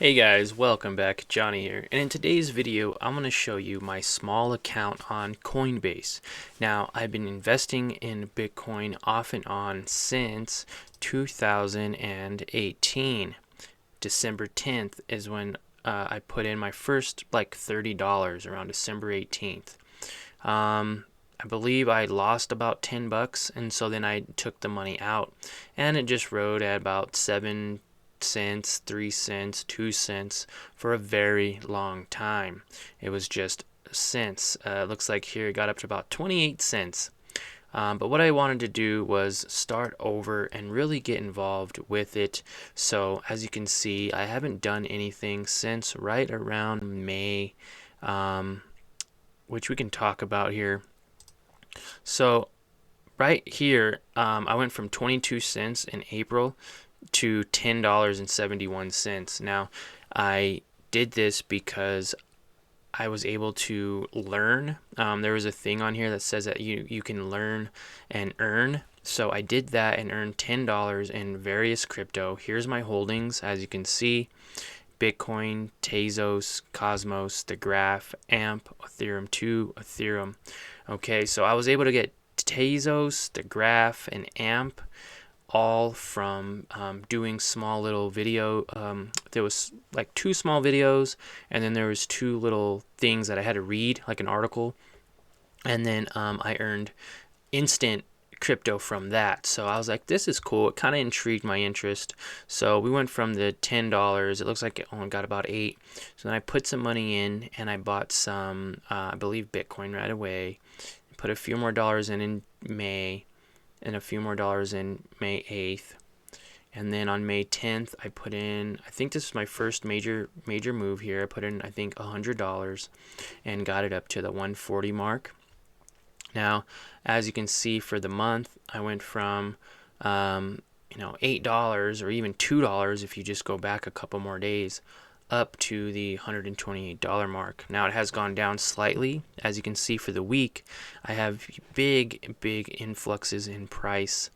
Hey guys, welcome back. Johnny here, and in today's video I'm going to show you my small account on Coinbase. Now, I've been investing in Bitcoin off and on since 2018. December 10th is when I put in my first like $30 around December 18th. I believe I lost about 10 bucks, and so then I took the money out and it just rode at about 7 cents, 3 cents, 2 cents for a very long time. It was just cents. It looks like here it got up to about 28 cents. But what I wanted to do was start over and really get involved with it. So as you can see, I haven't done anything since right around May, which we can talk about here. So right here, I went from 22 cents in April to $10.71. Now, I did this because I was able to learn. There was a thing on here that says that you can learn and earn. So I did that and earned $10 in various crypto. Here's my holdings, as you can see: Bitcoin, Tezos, Cosmos, the Graph, AMP, Ethereum 2, Ethereum. Okay, so I was able to get Tezos, the Graph, and AMP all from doing small little video. There was like 2 small videos, and then there was 2 little things that I had to read, like an article, and then I earned instant crypto from that. So I was like, this is cool. It kind of intrigued my interest. So we went from the $10. It looks like it only got about 8. So then I put some money in and I bought some, I believe, Bitcoin right away. Put a few more dollars in May, and a few more dollars in May 8th. And then on May 10th, I put in, I think this is my first major move here. I put in, I think, $100 and got it up to the 140 mark. Now, as you can see, for the month, I went from $8 or even $2 if you just go back a couple more days, up to the $128 mark. Now, it has gone down slightly. As you can see, for the week, I have big influxes in price,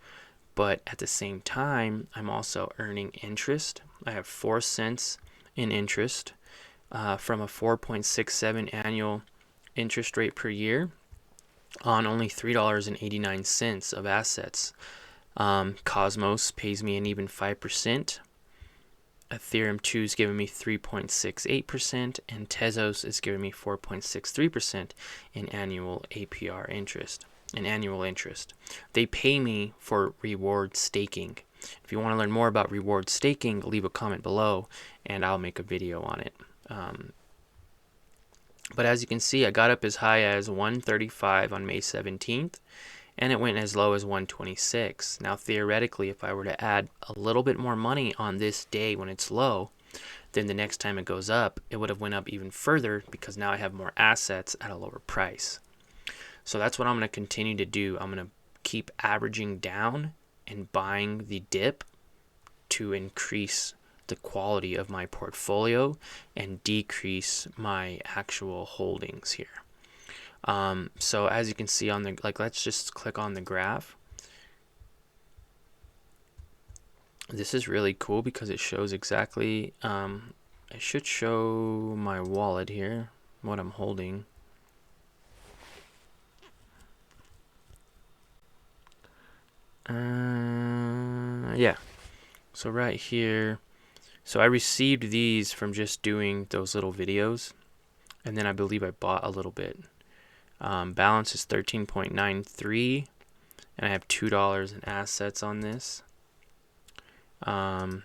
but at the same time, I'm also earning interest. I have 4 cents in interest from a 4.67 annual interest rate per year on only $3.89 of assets. Cosmos pays me an even 5%. Ethereum 2 is giving me 3.68%, and Tezos is giving me 4.63% in annual APR interest. Annual interest. They pay me for reward staking. If you want to learn more about reward staking, leave a comment below, and I'll make a video on it. But as you can see, I got up as high as 135 on May 17th. And it went as low as 126. Now, theoretically, if I were to add a little bit more money on this day when it's low, then the next time it goes up, it would have went up even further, because now I have more assets at a lower price. So that's what I'm going to continue to do. I'm going to keep averaging down and buying the dip to increase the quality of my portfolio and decrease my actual holdings here. So as you can see on the, let's just click on the graph. This is really cool because it shows exactly, I should show my wallet here, what I'm holding. Yeah, so right here, so I received these from just doing those little videos, and then I believe I bought a little bit. Balance is 13.93, and I have $2 in assets on this. Saying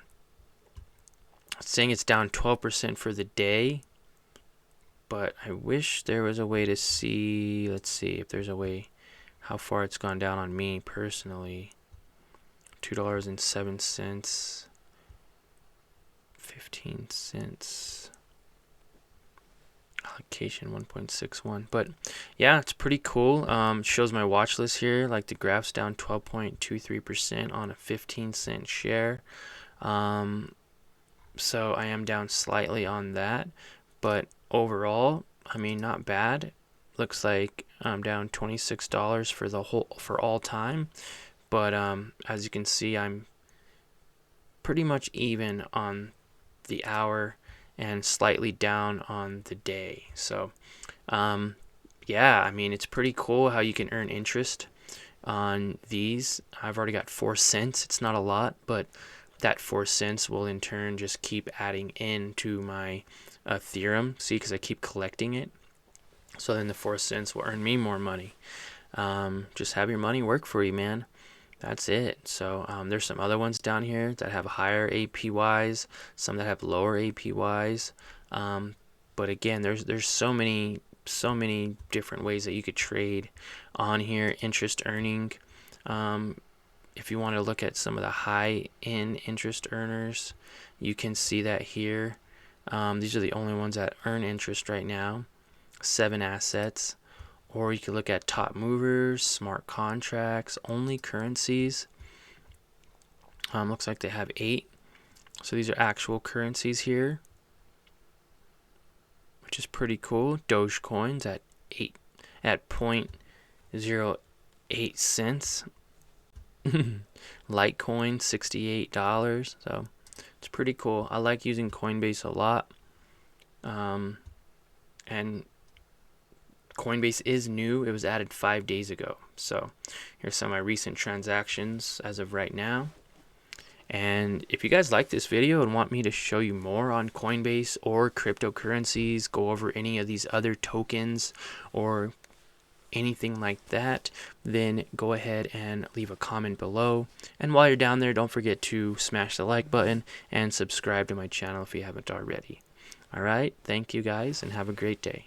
it's down 12% for the day, but I wish there was a way to see. Let's see if there's a way how far it's gone down on me personally. $2.07, 15 cents. Allocation 1.61. But yeah, it's pretty cool. Shows my watch list here. Like, the graph's down 12.23% on a 15-cent share. So I am down slightly on that, but overall, I mean, not bad. Looks like I'm down $26 for all time. But as you can see, I'm pretty much even on the hour and slightly down on the day. So yeah, I mean, it's pretty cool how you can earn interest on these. I've already got 4 cents. It's not a lot, but that 4 cents will in turn just keep adding into my Ethereum. See, because I keep collecting it. So then the 4 cents will earn me more money. Just have your money work for you, man. That's it. So there's some other ones down here that have higher APYs, some that have lower APYs. But again, there's so many different ways that you could trade on here. Interest earning. If you want to look at some of the high-end interest earners, you can see that here. These are the only ones that earn interest right now. 7 assets. Or you could look at top movers, smart contracts, only currencies. Looks like they have 8. So these are actual currencies here, which is pretty cool. Dogecoins at 0.08 cents. Litecoin $68. So it's pretty cool. I like using Coinbase a lot. And Coinbase is new. It was added 5 days ago. So here's some of my recent transactions as of right now. And if you guys like this video and want me to show you more on Coinbase or cryptocurrencies, go over any of these other tokens or anything like that, then go ahead and leave a comment below. And while you're down there, don't forget to smash the like button and subscribe to my channel if you haven't already. All right, thank you guys and have a great day.